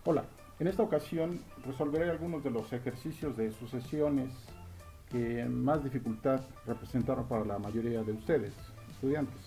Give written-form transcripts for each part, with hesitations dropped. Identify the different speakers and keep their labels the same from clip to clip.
Speaker 1: Hola, en esta ocasión resolveré algunos de los ejercicios de sucesiones que más dificultad representaron para la mayoría de ustedes, estudiantes.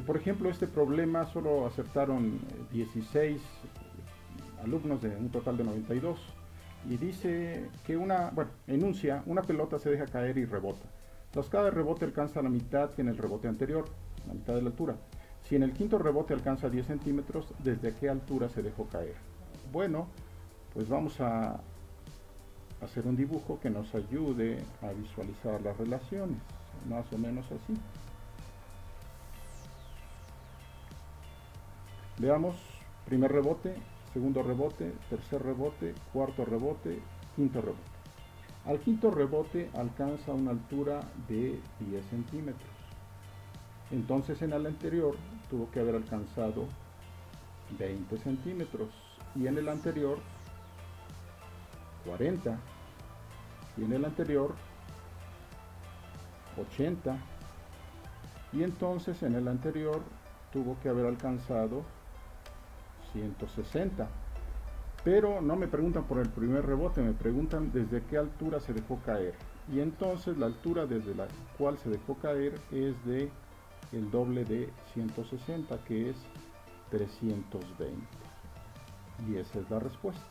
Speaker 1: Por ejemplo, este problema solo acertaron 16 alumnos de un total de 92 y dice que enuncia, una pelota se deja caer y rebota. Entonces cada rebote alcanza la mitad que en el rebote anterior, la mitad de la altura. Si en el quinto rebote alcanza 10 centímetros, ¿desde qué altura se dejó caer? Bueno, pues vamos a hacer un dibujo que nos ayude a visualizar las relaciones, más o menos así. Veamos, primer rebote, segundo rebote, tercer rebote, cuarto rebote, quinto rebote. Al quinto rebote alcanza una altura de 10 centímetros. Entonces en el anterior tuvo que haber alcanzado 20 centímetros y en el anterior 40 y en el anterior 80 y entonces en el anterior tuvo que haber alcanzado 160. Pero no me preguntan por el primer rebote, me preguntan desde qué altura se dejó caer. Y entonces la altura desde la cual se dejó caer es de el doble de 160, que es 320. Y esa es la respuesta.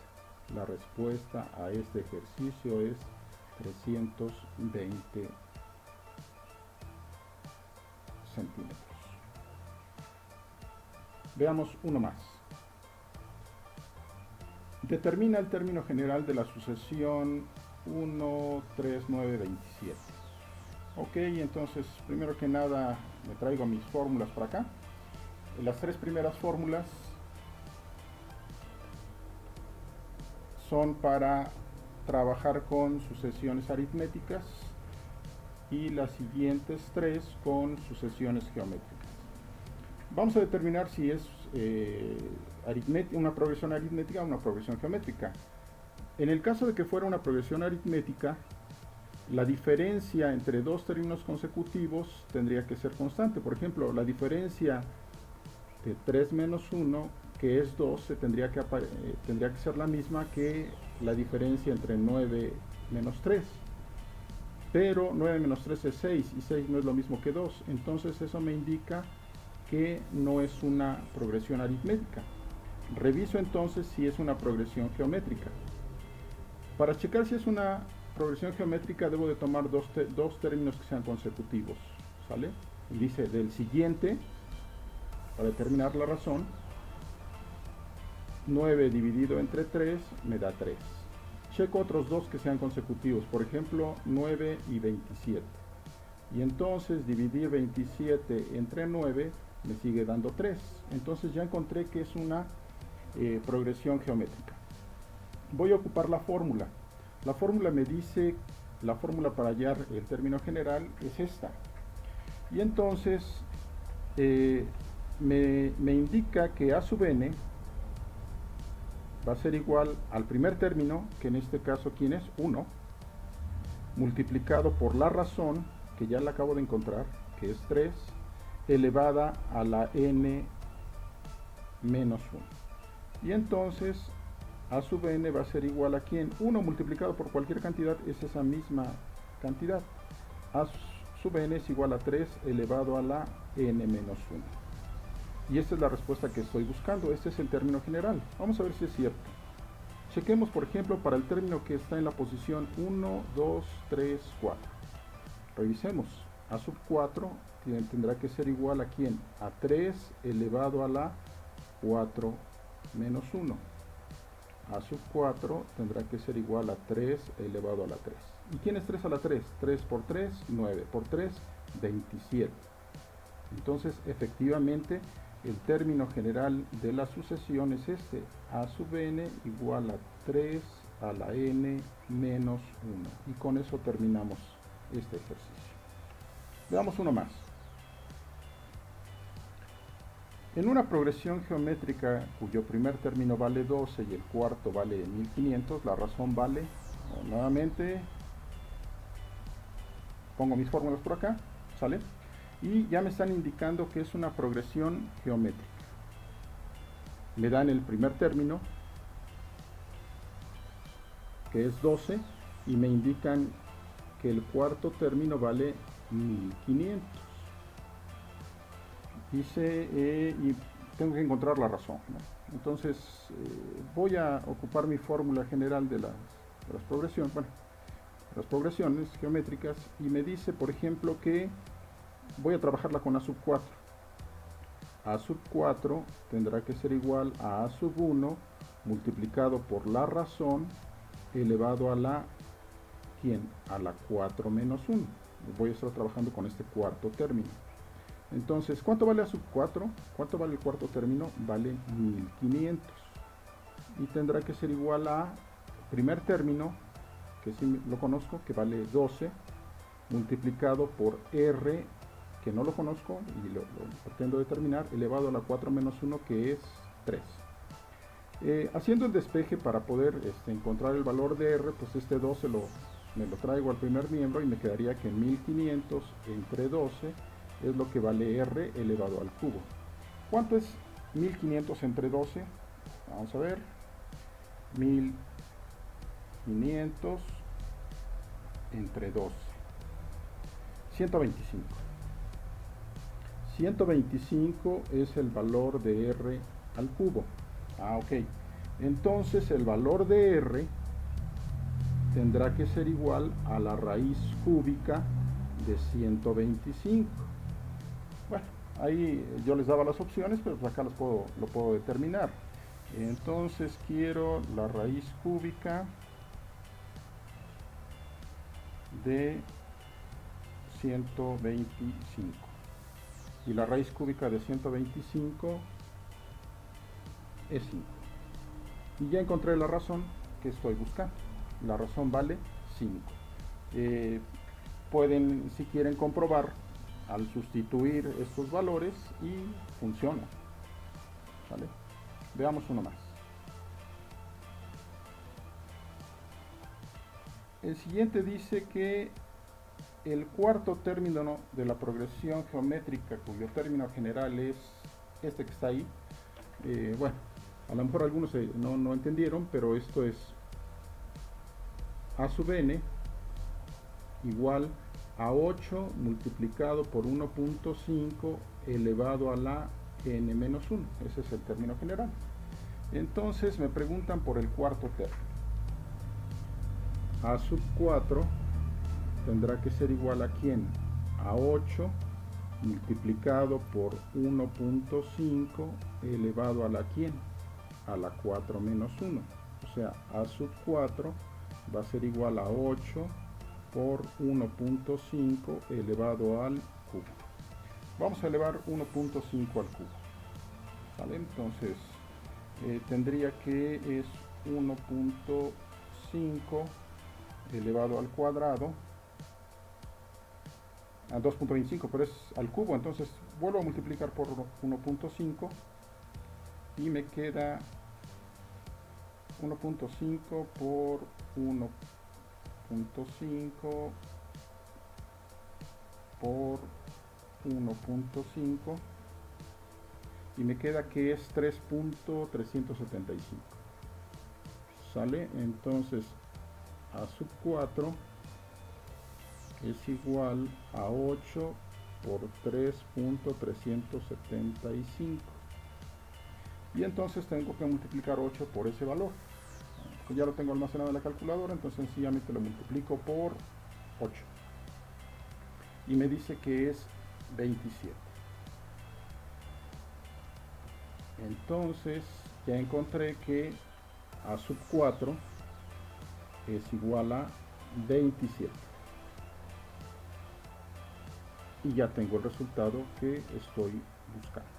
Speaker 1: La respuesta a este ejercicio es 320 centímetros. Veamos uno más. Determina el término general de la sucesión 1, 3, 9, 27. Ok, entonces primero que nada me traigo mis fórmulas para acá. Las tres primeras fórmulas son para trabajar con sucesiones aritméticas y las siguientes tres con sucesiones geométricas. Vamos a determinar si es una progresión aritmética o una progresión geométrica. En el caso de que fuera una progresión aritmética, la diferencia entre dos términos consecutivos tendría que ser constante. Por ejemplo, la diferencia de 3 menos 1, que es 2, tendría que ser la misma que la diferencia entre 9 menos 3. Pero 9 menos 3 es 6 y 6 no es lo mismo que 2. Entonces eso me indica que no es una progresión aritmética. Reviso entonces si es una progresión geométrica. Para checar si es una progresión geométrica debo de tomar dos términos que sean consecutivos, ¿sale? Dice del siguiente, para determinar la razón, 9 dividido entre 3 me da 3. Checo otros dos que sean consecutivos, por ejemplo 9 y 27. Y entonces dividir 27 entre 9 me sigue dando 3. Entonces ya encontré que es una progresión geométrica. Voy a ocupar la fórmula. La fórmula me dice, la fórmula para hallar el término general es esta. Y entonces me indica que a sub n va a ser igual al primer término, que en este caso, ¿quién es? 1, multiplicado por la razón, que ya la acabo de encontrar, que es 3, elevada a la n menos 1. Y entonces a sub n va a ser igual a ¿quién? 1 multiplicado por cualquier cantidad es esa misma cantidad. A sub n es igual a 3 elevado a la n menos 1. Y esta es la respuesta que estoy buscando. Este es el término general. Vamos a ver si es cierto. Chequemos, por ejemplo, para el término que está en la posición 1, 2, 3, 4. Revisemos. A sub 4 tendrá que ser igual a ¿quién? A 3 elevado a la 4 menos 1. A sub 4 tendrá que ser igual a 3 elevado a la 3. ¿Y quién es 3 a la 3? 3 por 3, 9 por 3, 27. Entonces, efectivamente, el término general de la sucesión es este. A sub n igual a 3 a la n menos 1. Y con eso terminamos este ejercicio. Veamos uno más. En una progresión geométrica cuyo primer término vale 12 y el cuarto vale 1500, la razón vale, nuevamente, pongo mis fórmulas por acá, ¿sale? Y ya me están indicando que es una progresión geométrica. Me dan el primer término, que es 12, y me indican que el cuarto término vale 1500. Y tengo que encontrar la razón, ¿no? Entonces voy a ocupar mi fórmula general de las progresiones, bueno, las progresiones geométricas, y me dice, por ejemplo, que voy a trabajarla con A sub 4. A sub 4 tendrá que ser igual a sub 1 multiplicado por la razón elevado a la ¿quién? A la 4 menos 1. Voy a estar trabajando con este cuarto término. Entonces, ¿cuánto vale A sub 4? ¿Cuánto vale el cuarto término? Vale 1500. Y tendrá que ser igual a primer término, que sí lo conozco, que vale 12, multiplicado por R, que no lo conozco y lo pretendo determinar, elevado a la 4 menos 1, que es 3. Haciendo el despeje para poder encontrar el valor de R, pues este 12 me lo traigo al primer miembro y me quedaría que 1500 entre 12 es lo que vale R elevado al cubo. ¿Cuánto es 1500 entre 12? Vamos a ver. 1500 entre 12. 125. 125 es el valor de R al cubo. Ok. Entonces el valor de R tendrá que ser igual a la raíz cúbica de 125. Bueno, ahí yo les daba las opciones, pero pues acá lo puedo determinar. Entonces quiero la raíz cúbica de 125. Y la raíz cúbica de 125 es 5. Y ya encontré la razón que estoy buscando. La razón vale 5. Pueden, si quieren, comprobar al sustituir estos valores y funciona. ¿Vale? Veamos uno más. El siguiente dice que el cuarto término de la progresión geométrica, cuyo término general es este que está ahí, bueno, a lo mejor algunos no entendieron, pero esto es A sub n igual a 8 multiplicado por 1.5 elevado a la n menos 1. Ese es el término general. Entonces me preguntan por el cuarto término. A sub 4 tendrá que ser igual a ¿quién? A 8 multiplicado por 1.5 elevado a la ¿quién? A la 4 menos 1. O sea, A sub 4 va a ser igual a 8 por 1.5 elevado al cubo. Vamos a elevar 1.5 al cubo. ¿Vale? Entonces, tendría que es 1.5 elevado al cuadrado a 2.25, pero es al cubo. Entonces vuelvo a multiplicar por 1.5 y me queda 1.5 por 1.5 por 1.5 y me queda que es 3.375. ¿Sale? Entonces A sub 4 es igual a 8 por 3.375. Y entonces tengo que multiplicar 8 por ese valor. Ya lo tengo almacenado en la calculadora, entonces sencillamente lo multiplico por 8. Y me dice que es 27. Entonces ya encontré que A sub 4 es igual a 27. Y ya tengo el resultado que estoy buscando.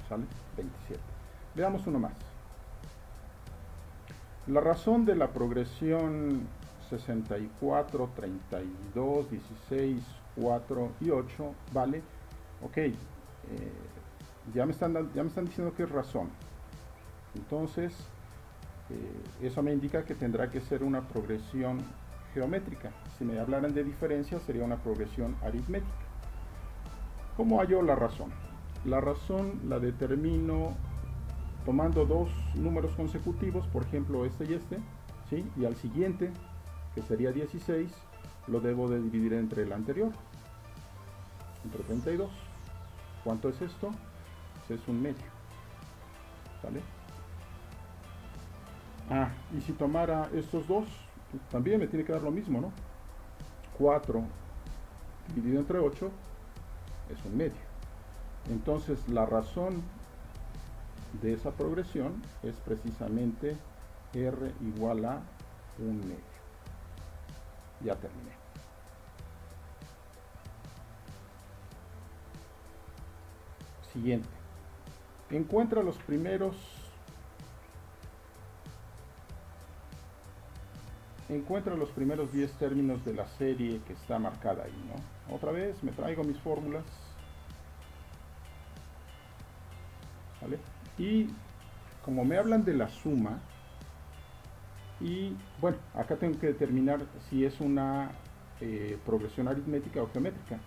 Speaker 1: ¿Sale? 27. Veamos uno más. La razón de la progresión 64, 32, 16, 4 y 8 vale, ok, ya me están diciendo que es razón. Entonces, eso me indica que tendrá que ser una progresión geométrica. Si me hablaran de diferencia, sería una progresión aritmética. ¿Cómo hallo la razón? La razón la determino tomando dos números consecutivos, por ejemplo este y este, ¿sí? Y al siguiente, que sería 16, lo debo de dividir entre el anterior, entre 32. ¿Cuánto es esto? Pues es un medio, ¿vale? Y si tomara estos dos, también me tiene que dar lo mismo, ¿no? 4 dividido entre 8 es un medio. Entonces la razón de esa progresión es precisamente r igual a un medio. Ya terminé. Siguiente. Encuentra los primeros 10 términos de la serie que está marcada ahí, ¿no? Otra vez me traigo mis fórmulas, ¿vale? Y como me hablan de la suma, y bueno, acá tengo que determinar si es una progresión aritmética o geométrica.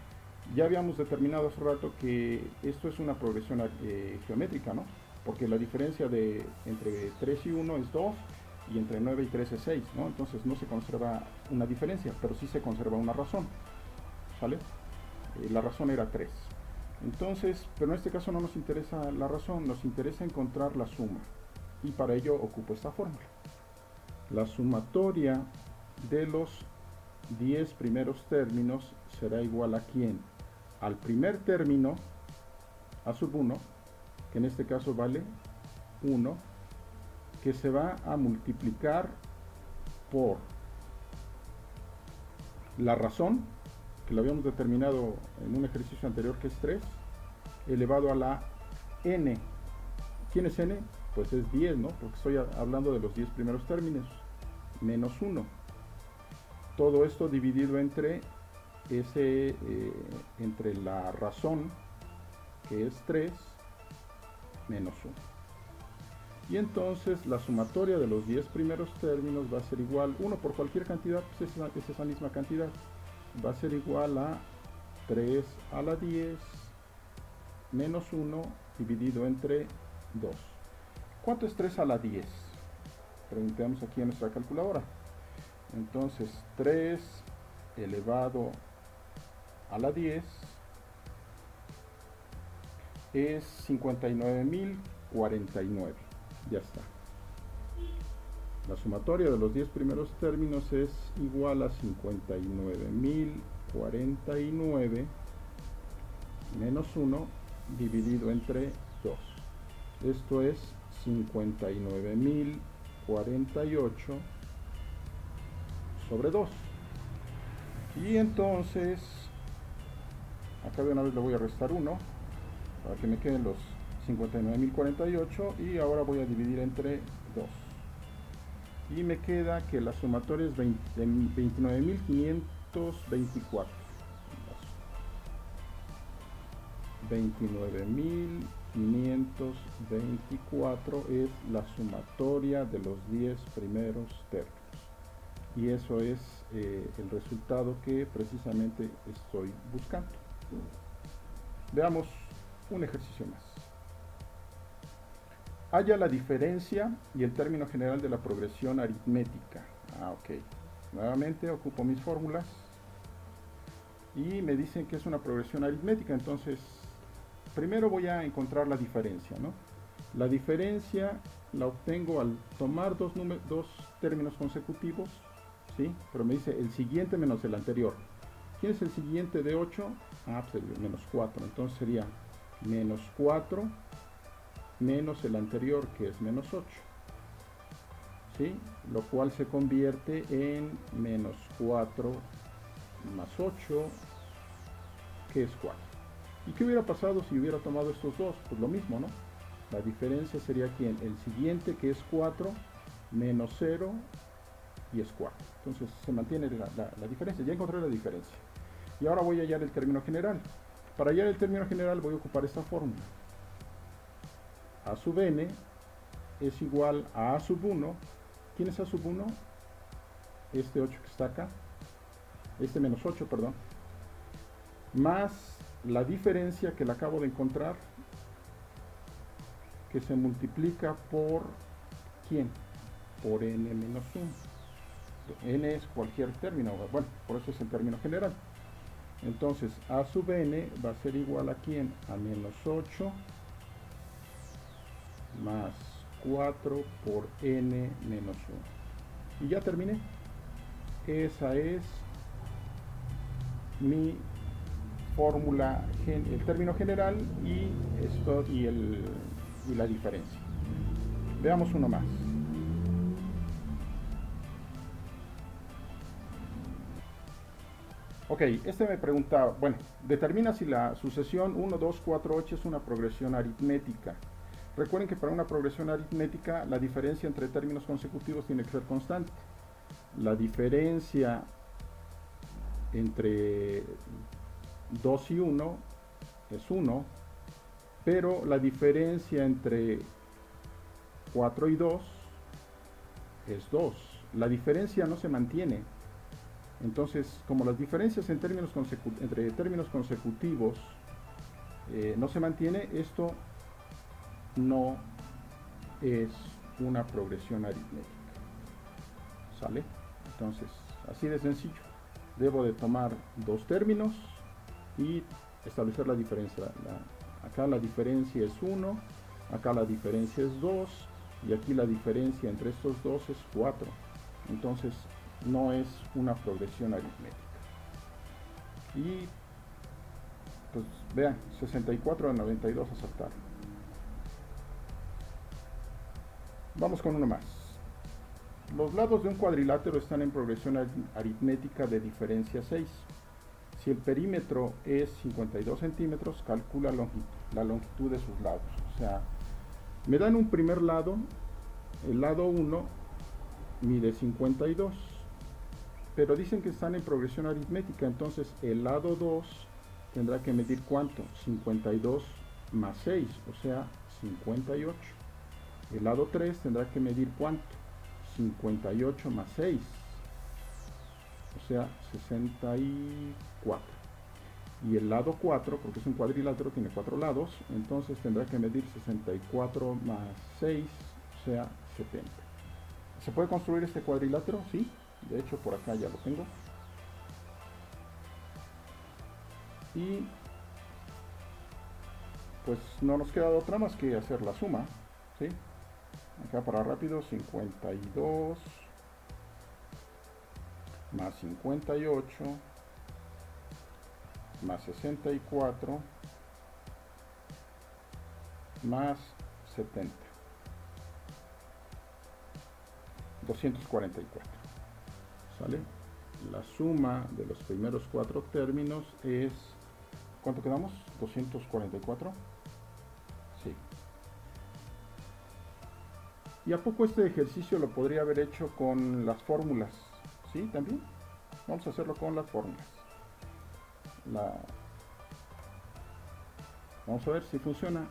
Speaker 1: Ya habíamos determinado hace rato que esto es una progresión geométrica, ¿no? Porque la diferencia entre 3 y 1 es 2 y entre 9 y 3 es 6, ¿no? Entonces no se conserva una diferencia, pero sí se conserva una razón, ¿sale? La razón era 3. Entonces, pero en este caso no nos interesa la razón, nos interesa encontrar la suma. Y para ello ocupo esta fórmula. La sumatoria de los 10 primeros términos será igual a ¿quién? Al primer término, a sub 1, que en este caso vale 1, que se va a multiplicar por la razón, que lo habíamos determinado en un ejercicio anterior, que es 3, elevado a la n. ¿Quién es n? Pues es 10, ¿no? Porque estoy hablando de los 10 primeros términos, menos 1. Todo esto dividido entre entre la razón, que es 3, menos 1. Y entonces la sumatoria de los 10 primeros términos va a ser igual, 1 por cualquier cantidad, pues es esa misma cantidad, va a ser igual a 3 a la 10 menos 1 dividido entre 2. ¿Cuánto es 3 a la 10? Preguntemos aquí en nuestra calculadora. Entonces 3 elevado a la 10 es 59.049. Ya está. La sumatoria de los 10 primeros términos es igual a 59.049 menos 1 dividido entre 2. Esto es 59.048 sobre 2. Y entonces, acá de una vez le voy a restar 1 para que me queden los 59.048 y ahora voy a dividir entre 2. Y me queda que la sumatoria es 29.524. 29.524 es la sumatoria de los 10 primeros términos. Y eso es el resultado que precisamente estoy buscando. Veamos un ejercicio más. Halla la diferencia y el término general de la progresión aritmética. Ok. Nuevamente ocupo mis fórmulas y me dicen que es una progresión aritmética. Entonces, primero voy a encontrar la diferencia, ¿no? La diferencia la obtengo al tomar dos términos consecutivos, ¿sí? Pero me dice el siguiente menos el anterior. ¿Quién es el siguiente de 8? Pues el menos 4. Entonces sería menos 4 menos el anterior, que es menos 8. ¿Sí? Lo cual se convierte en menos 4 más 8, que es 4. ¿Y qué hubiera pasado si hubiera tomado estos dos? Pues lo mismo, ¿no? La diferencia sería ¿quién? El siguiente, que es 4, menos 0, y es 4. Entonces se mantiene la diferencia. Ya encontré la diferencia. Y ahora voy a hallar el término general. Para hallar el término general voy a ocupar esta fórmula. A sub n es igual a sub 1. ¿Quién es a sub 1? Este 8 que está acá. Este menos 8, perdón. Más la diferencia que le acabo de encontrar, que se multiplica por ¿quién? Por n menos 1. N es cualquier término, bueno, por eso es el término general. Entonces, a sub n va a ser igual a ¿quién? A menos 8 más 4 por n menos 1. Y ya terminé. Esa es mi fórmula, el término general y esto y la diferencia. Veamos uno más. Ok, este me pregunta, bueno, determina si la sucesión 1, 2, 4, 8 es una progresión aritmética. Recuerden que para una progresión aritmética la diferencia entre términos consecutivos tiene que ser constante. La diferencia entre 2 y 1 es 1, pero la diferencia entre 4 y 2 es 2. La diferencia no se mantiene. Entonces, como las diferencias en entre términos consecutivos no se mantiene, esto no es una progresión aritmética. ¿Sale? Entonces, así de sencillo. Debo de tomar dos términos y establecer la diferencia. Acá la diferencia es 1, acá la diferencia es 2 y aquí la diferencia entre estos dos es 4. Entonces, no es una progresión aritmética. Y pues vean, 64 de 92 aceptaron. Vamos con uno más. Los lados de un cuadrilátero están en progresión aritmética de diferencia 6. Si el perímetro es 52 centímetros, calcula la longitud de sus lados. O sea, me dan un primer lado, el lado 1 mide 52. Pero dicen que están en progresión aritmética, entonces el lado 2 tendrá que medir ¿cuánto? 52 más 6, o sea, 58. El lado 3 tendrá que medir ¿cuánto? 58 más 6, o sea, 64. Y el lado 4, porque es un cuadrilátero, tiene 4 lados, entonces tendrá que medir 64 más 6, o sea, 70. ¿Se puede construir este cuadrilátero? Sí. De hecho, por acá ya lo tengo. Y pues no nos queda otra más que hacer la suma, ¿sí? Acá para rápido, 52 más 58 más 64 más 70. 244. ¿Sale? La suma de los primeros 4 términos es, ¿cuánto quedamos? 244. Sí. ¿Y a poco este ejercicio lo podría haber hecho con las fórmulas? ¿Sí? ¿También? Vamos a hacerlo con las fórmulas. Vamos a ver si funciona.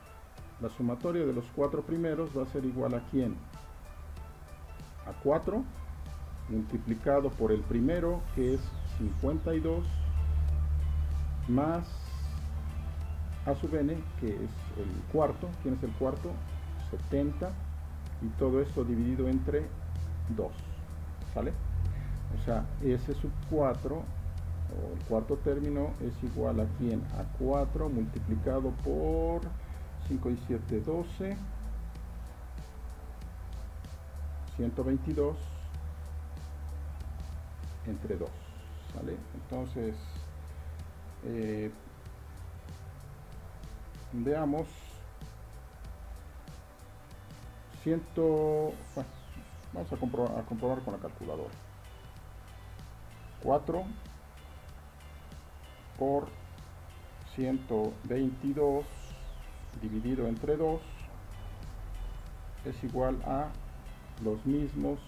Speaker 1: La sumatoria de los 4 primeros va a ser igual a ¿quién? A 4 multiplicado por el primero, que es 52, más a sub n, que es el cuarto. ¿Quién es el cuarto? 70, y todo esto dividido entre 2. ¿Sale? O sea, s sub 4, o el cuarto término, es igual a ¿quién? A 4 multiplicado por 5 y 7, 12, 122 entre 2, ¿sale? Entonces, veamos, bueno, vamos a comprobar con la calculadora. 4 por 122 dividido entre 2 es igual a los mismos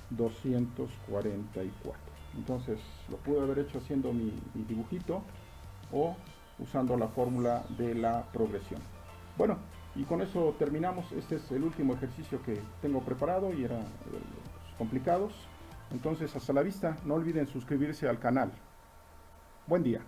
Speaker 1: 244. Entonces lo pude haber hecho haciendo mi dibujito o usando la fórmula de la progresión. Bueno, y con eso terminamos. Este es el último ejercicio que tengo preparado y eran complicados. Entonces, hasta la vista. No olviden suscribirse al canal. Buen día.